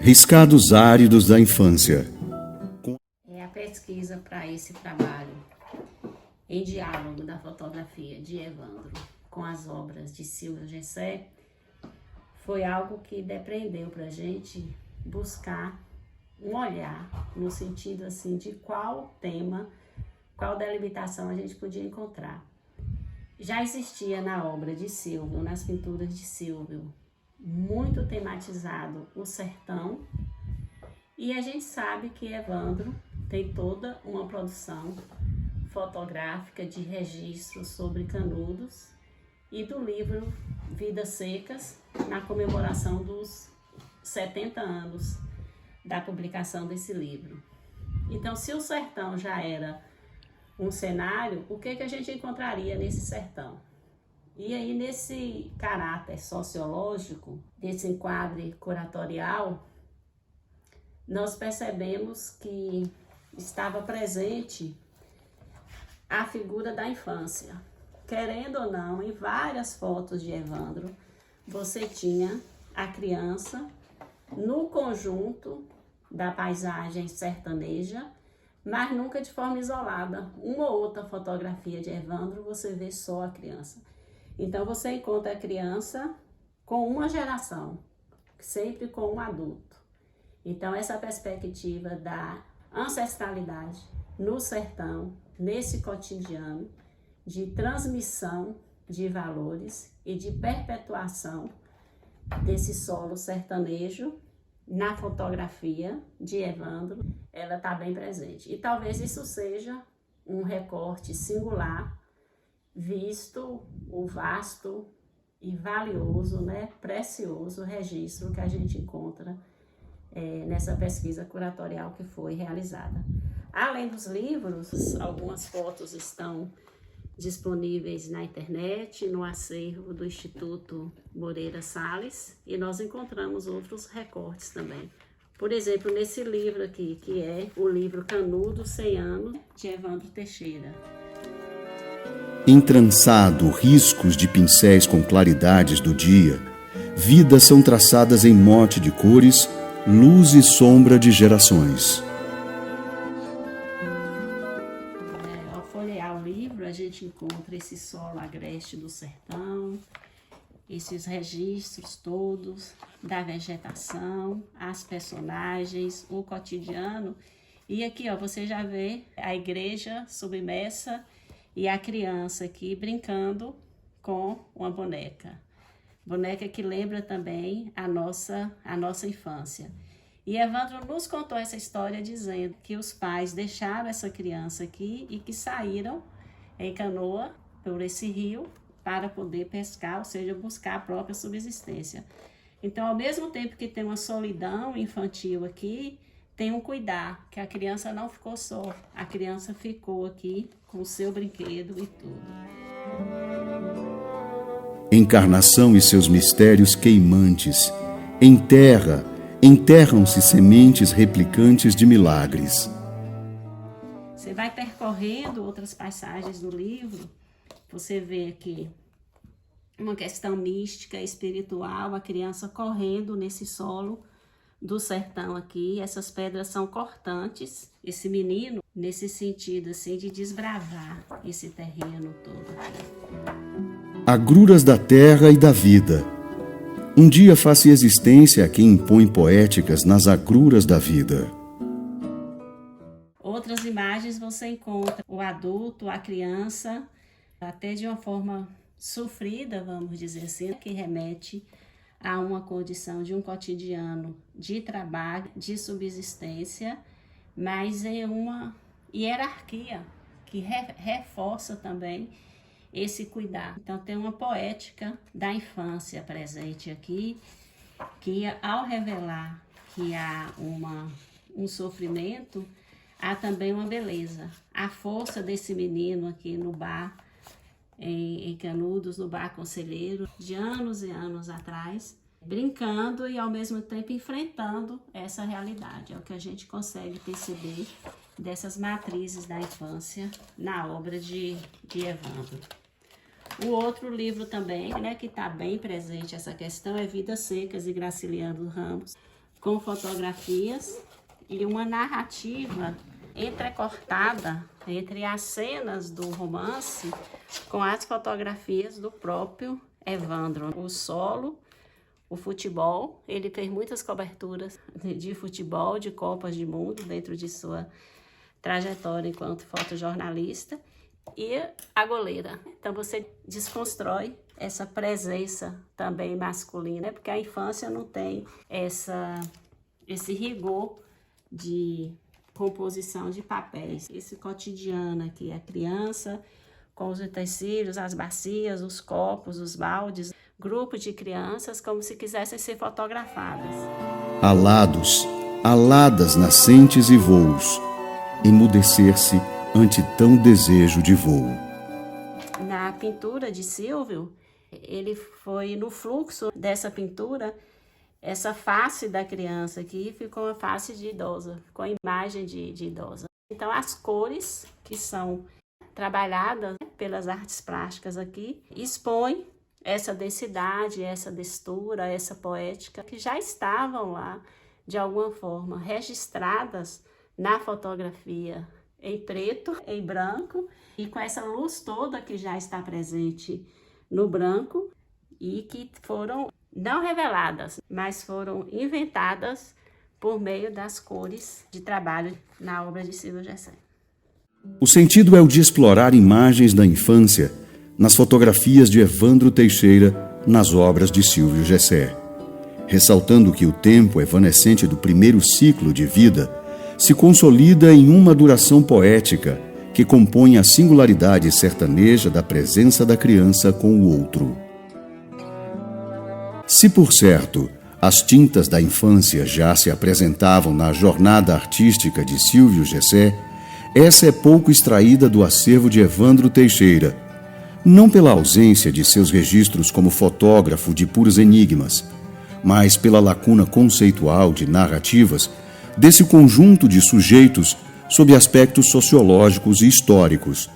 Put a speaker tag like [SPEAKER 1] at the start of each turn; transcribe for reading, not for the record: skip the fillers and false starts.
[SPEAKER 1] Riscados áridos da infância.
[SPEAKER 2] É a pesquisa para esse trabalho em diálogo da fotografia de Evandro com as obras de Silvio Geisel foi algo que depreendeu para a gente buscar um olhar no sentido assim de qual tema, qual delimitação a gente podia encontrar. Já existia na obra de Silvio, nas pinturas de Silvio, muito tematizado o sertão, e a gente sabe que Evandro tem toda uma produção fotográfica de registros sobre Canudos e do livro Vidas Secas, na comemoração dos 70 anos da publicação desse livro. Então, se o sertão já era um cenário, o que a gente encontraria nesse sertão? E aí, nesse caráter sociológico, desse enquadre curatorial, nós percebemos que estava presente a figura da infância. Querendo ou não, em várias fotos de Evandro, você tinha a criança no conjunto da paisagem sertaneja, mas nunca de forma isolada. Uma ou outra fotografia de Evandro, você vê só a criança. Então, você encontra a criança com uma geração, sempre com um adulto. Então, essa perspectiva da ancestralidade no sertão, nesse cotidiano, de transmissão de valores e de perpetuação desse solo sertanejo na fotografia de Evandro, ela está bem presente. E talvez isso seja um recorte singular, visto o vasto e valioso, precioso registro que a gente encontra nessa pesquisa curatorial que foi realizada. Além dos livros, algumas fotos estão disponíveis na internet, no acervo do Instituto Moreira Salles, e nós encontramos outros recortes também. Por exemplo, nesse livro aqui, que é o livro Canudos 100 anos, de Evandro Teixeira.
[SPEAKER 1] Entrançado riscos de pincéis com claridades do dia, vidas são traçadas em mote de cores, luz e sombra de gerações.
[SPEAKER 2] Ao folhear o livro, a gente encontra esse solo agreste do sertão, esses registros todos da vegetação, as personagens, o cotidiano. E aqui, você já vê a igreja submersa e a criança aqui brincando com uma boneca. Boneca que lembra também a nossa infância. E Evandro nos contou essa história dizendo que os pais deixaram essa criança aqui e que saíram em canoa por esse rio para poder pescar, ou seja, buscar a própria subsistência. Então, ao mesmo tempo que tem uma solidão infantil aqui, tem um cuidar, que a criança não ficou só, a criança ficou aqui com o seu brinquedo e tudo.
[SPEAKER 1] Encarnação e seus mistérios queimantes. Enterram-se sementes replicantes de milagres.
[SPEAKER 2] Você vai percorrendo outras passagens do livro, você vê aqui uma questão mística, espiritual, a criança correndo nesse solo do sertão aqui. Essas pedras são cortantes, esse menino, nesse sentido assim de desbravar esse terreno todo aqui.
[SPEAKER 1] Agruras da terra e da vida. Um dia faça existência a quem impõe poéticas nas agruras da vida.
[SPEAKER 2] Outras imagens você encontra o adulto, a criança, até de uma forma sofrida, vamos dizer assim, que remete a uma condição de um cotidiano de trabalho, de subsistência, mas em uma hierarquia que reforça também esse cuidar. Então tem uma poética da infância presente aqui, que ao revelar que há um sofrimento, há também uma beleza. A força desse menino aqui no bar, em Canudos, no bar Conselheiro, de anos e anos atrás, brincando e ao mesmo tempo enfrentando essa realidade. É o que a gente consegue perceber dessas matrizes da infância na obra de Evandro. O outro livro também, que está bem presente essa questão, é Vidas Secas, de Graciliano Ramos. com fotografias e uma narrativa entrecortada entre as cenas do romance com as fotografias do próprio Evandro. O solo, o futebol, ele fez muitas coberturas de futebol, de Copas do Mundo dentro de sua trajetória enquanto fotojornalista, e a goleira. Então você desconstrói essa presença também masculina, porque a infância não tem esse rigor de composição de papéis. Esse cotidiano aqui, a criança com os utensílios, as bacias, os copos, os baldes, grupo de crianças como se quisessem ser fotografadas.
[SPEAKER 1] Alados, aladas nascentes e voos, emudecer-se ante tão desejo de voo.
[SPEAKER 2] Na pintura de Silvio, ele foi no fluxo dessa pintura, essa face da criança aqui ficou uma face de idosa, ficou a imagem de idosa. Então as cores que são trabalhadas pelas artes plásticas aqui expõem essa densidade, essa textura, essa poética que já estavam lá de alguma forma registradas na fotografia em preto, em branco, e com essa luz toda que já está presente no branco e que foram não reveladas, mas foram inventadas por meio das cores de trabalho na obra de Silvio Gessé.
[SPEAKER 1] O sentido é o de explorar imagens da infância nas fotografias de Evandro Teixeira, nas obras de Silvio Gessé, ressaltando que o tempo evanescente do primeiro ciclo de vida se consolida em uma duração poética que compõe a singularidade sertaneja da presença da criança com o outro. Se, por certo, as tintas da infância já se apresentavam na jornada artística de Silvio Gessé, essa é pouco extraída do acervo de Evandro Teixeira, não pela ausência de seus registros como fotógrafo de puros enigmas, mas pela lacuna conceitual de narrativas desse conjunto de sujeitos sob aspectos sociológicos e históricos,